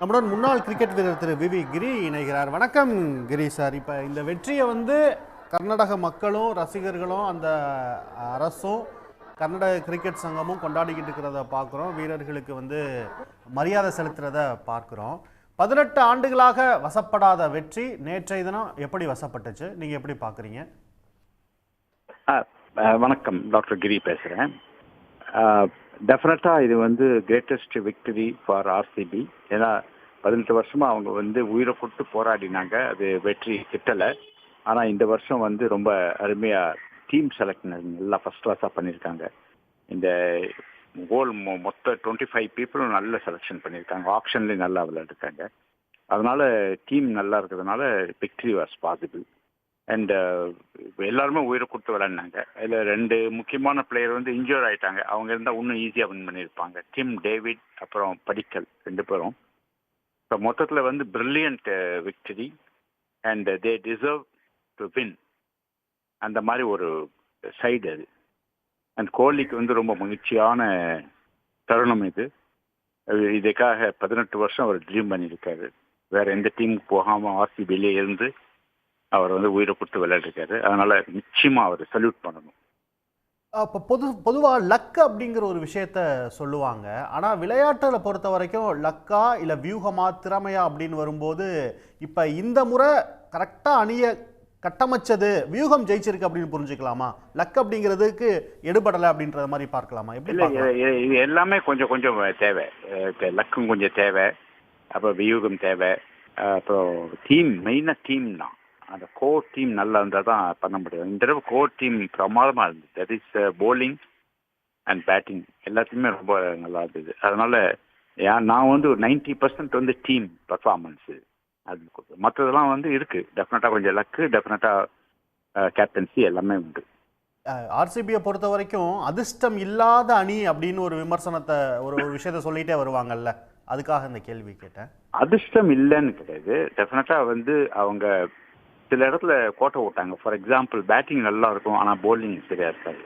நம்முடன் முன்னாள் கிரிக்கெட் வீரர் திரு வி கிரி இணைகிறார். வணக்கம் கிரி சார். இப்போ இந்த வெற்றியை கர்நாடக மக்களும் ரசிகர்களும் அந்த அரசும் கர்நாடக கிரிக்கெட் சங்கமும் கொண்டாடிக்கிட்டு இருக்கிறத பார்க்குறோம். வீரர்களுக்கு மரியாதை செலுத்துறத பார்க்குறோம். 18 ஆண்டுகளாக வசப்படாத வெற்றி நேற்றைய தினம் எப்படி வசப்பட்டுச்சு? நீங்கள் எப்படி பார்க்குறீங்க? வணக்கம், டாக்டர் கிரி பேசுகிறேன். டெஃபினட்டாக இது கிரேட்டஸ்ட் விக்டரி ஃபார் ஆர்சிபி. ஏன்னா 18 வருஷமாக அவங்க உயிரை கொடுத்து போராடினாங்க. அது வெற்றி கிட்டலை. ஆனால் இந்த வருஷம் ரொம்ப அருமையாக டீம் செலக்ஷன் எல்லாம் ஃபர்ஸ்ட் கிளாஸாக பண்ணியிருக்காங்க. இந்த கோல் மொத்த 25 பீப்புளும் நல்ல செலெக்ஷன் பண்ணியிருக்காங்க. ஆப்ஷன்லேயும் நல்லா விளையாடுருக்காங்க. அதனால டீம் நல்லா இருக்கிறதுனால விக்டரி வாஸ் பாசிபிள். அண்ட் எல்லாருமே உயிரை கொடுத்து விளையாடினாங்க. அதில் 2 முக்கியமான பிளேயர் இன்ஜூர் ஆகிட்டாங்க. அவங்க இருந்தால் இன்னும் ஈஸியாக வின் பண்ணியிருப்பாங்க. டிம் டேவிட் அப்புறம் படிக்கல் 2 பேரும். ஸோ மொத்தத்தில் brilliant victory and they deserve to win. அந்த மாதிரி ஒரு சைடு அது. அண்ட் கோஹ்லிக்கு ரொம்ப மகிழ்ச்சியான தருணம் இது. இதுக்காக 18 வருஷம் அவர் ட்ரீம் பண்ணியிருக்காரு. வேற எந்த டீமுக்கு போகாமல் ஆர்சிபியிலே இருந்து அவர் உயிரை கொடுத்து விளையாடிருக்காரு. அதனால நிச்சயமா அவர் சல்யூட் பண்ணணும். இப்போ பொதுவாக லக் அப்படிங்கிற ஒரு விஷயத்த சொல்லுவாங்க. ஆனால் விளையாட்டில் பொறுத்த வரைக்கும் லக்கா இல்லை வியூகமா திறமையா அப்படின்னு வரும்போது இப்போ இந்த முறை கரெக்டாக அணியை கட்டமைச்சது வியூகம் ஜெயிச்சிருக்கு அப்படின்னு புரிஞ்சுக்கலாமா? லக் அப்படிங்கிறதுக்கு எடுபடலை அப்படின்ற மாதிரி பார்க்கலாமா? இது எல்லாமே கொஞ்சம் கொஞ்சம் தேவை. லக்கும் கொஞ்சம் தேவை, அப்புறம் வியூகம் தேவை, அப்புறம் டீம், மெயினாக டீம் தான். அந்த கோர் டீம் நல்லா இருந்தால் தான் பண்ண முடியும். இந்த தடவை கோர் டீம் பிரமாதமாக இருந்தது. That is polling and batting எல்லாத்தையுமே ரொம்ப நல்லா இருந்தது. அதனால நான் ஒரு 90% டீம் பர்ஃபார்மன்ஸு. அது மற்றதெல்லாம் இருக்குது. டெஃபினட்டாக கொஞ்சம் லக்கு, டெஃபினட்டாக கேப்டன்சி எல்லாமே உண்டு. ஆர்சிபியை பொறுத்த வரைக்கும் அதிர்ஷ்டம் இல்லாத அணி அப்படின்னு ஒரு விமர்சனத்தை ஒரு விஷயத்த சொல்லிகிட்டே வருவாங்கல்ல, அதுக்காக இந்த கேள்வி கேட்டேன். அதிர்ஷ்டம் இல்லைன்னு கிடையாது. டெஃபினட்டாக அவங்க சில இடத்துல கோட்டை விட்டாங்க. ஃபார் எக்ஸாம்பிள் பேட்டிங் நல்லா இருக்கும், ஆனால் போலிங் சரியாக இருக்காது.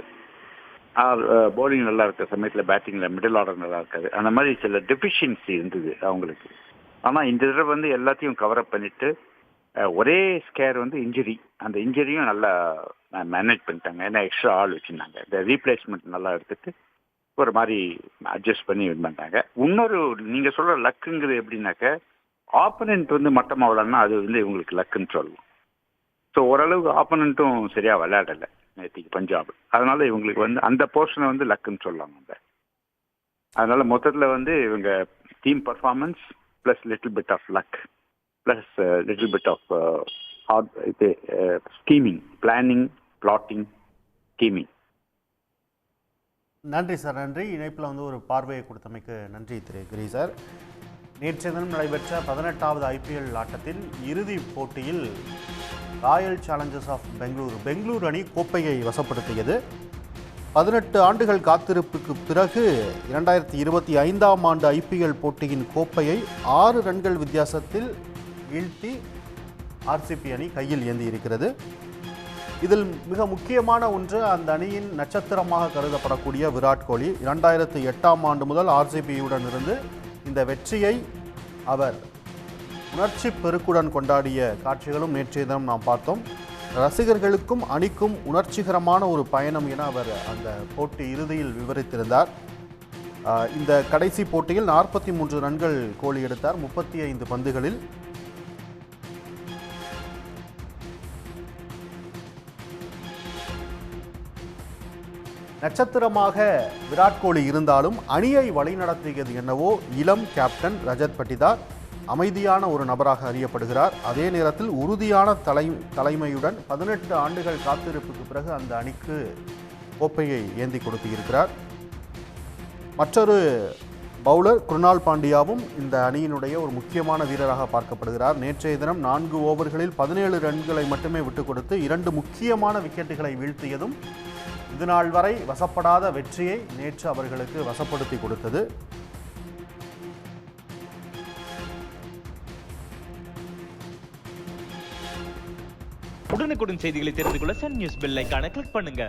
போலிங் நல்லா இருக்க சமயத்தில் பேட்டிங்கில் மிடில் ஆர்டர் நல்லா இருக்காது. அந்த மாதிரி சில டெஃபிஷியன்சி இருந்தது அவங்களுக்கு. ஆனால் இந்த தடவை எல்லாத்தையும் கவரப் பண்ணிட்டு ஒரே ஸ்கேர் இன்ஜுரி. அந்த இன்ஜுரியும் நல்லா மேனேஜ் பண்ணிட்டாங்க. ஏன்னா எக்ஸ்ட்ரா ஆள் வச்சுருந்தாங்க. இந்த ரீப்ளேஸ்மெண்ட் நல்லா எடுத்துட்டு ஒரு மாதிரி அட்ஜஸ்ட் பண்ணி வின் பண்ணிட்டாங்க. இன்னொரு நீங்கள் சொல்கிற லக்குங்கிறது எப்படின்னாக்க, ஆப்பனண்ட் மட்டமாக விளாட்னா அது இவங்களுக்கு லக்குன்னு சொல்லலாம். ஸோ ஓரளவுக்கு ஆப்பனண்ட்டும் சரியாக விளையாடலை நேற்றுக்கு பஞ்சாப். அதனால இவங்களுக்கு அந்த போர்ஷனை லக்குன்னு சொல்லலாம். அதனால மொத்தத்தில் இவங்க team performance plus little bit of luck plus little bit of scheming, planning, plotting, scheming. நன்றி சார், நன்றி. இணைப்பில் ஒரு பார்வையை கொடுத்தமைக்கு நன்றி திரு கிரி சார். நேற்றைய தினம் நடைபெற்ற 18வது IPL ஆட்டத்தில் இறுதிப் போட்டியில் ராயல் சேலஞ்சர்ஸ் ஆஃப் பெங்களூர் அணி கோப்பையை வசப்படுத்தியது. 18 ஆண்டுகள் காத்திருப்புக்கு பிறகு 2025ஆம் ஆண்டு IPL போட்டியின் கோப்பையை 6 ரன்கள் வித்தியாசத்தில் வீழ்த்தி ஆர்சிபி அணி கையில் ஏந்தி இருக்கிறது. இதில் மிக முக்கியமான ஒன்று, அந்த அணியின் நட்சத்திரமாக கருதப்படக்கூடிய விராட் கோலி 2008ஆம் ஆண்டு முதல் ஆர்சிபியுடன் இருந்து இந்த வெற்றியை அவர் உணர்ச்சி பெருக்குடன் கொண்டாடிய காட்சிகளும் நேற்றைய தினம் நாம் பார்த்தோம். ரசிகர்களுக்கும் அணிக்கும் உணர்ச்சிகரமான ஒரு பயணம் என அவர் அந்த போட்டி இறுதியில் விவரித்திருந்தார். இந்த கடைசி போட்டியில் 43 ரன்கள் கோலி எடுத்தார் 35 பந்துகளில். நட்சத்திரமாக விராட் கோலி இருந்தாலும் அணியை வழிநடத்தியது என்னவோ இளம் கேப்டன் ரஜத் பட்டிதார். அமைதியான ஒரு நபராக அறியப்படுகிறார். அதே நேரத்தில் உறுதியான தலைமையுடன் 18 ஆண்டுகள் காத்திருப்புக்கு பிறகு அந்த அணிக்கு கோப்பையை ஏந்தி கொடுத்திருக்கிறார். மற்றொரு பவுலர் குருணால் பாண்டியாவும் இந்த அணியினுடைய ஒரு முக்கியமான வீரராக பார்க்கப்படுகிறார். நேற்றைய தினம் 4 ஓவர்களில் 17 ரன்களை மட்டுமே விட்டுக் கொடுத்து 2 முக்கியமான விக்கெட்டுகளை வீழ்த்தியதும் இதுநாள் வரை வசப்படாத வெற்றியை நேற்று அவர்களுக்கு வசப்படுத்தி கொடுத்தது. உடனுக்குடன் செய்திகளை தெரிந்து கொள்ள சன் நியூஸ் பெல் ஐகானை கிளிக் பண்ணுங்க.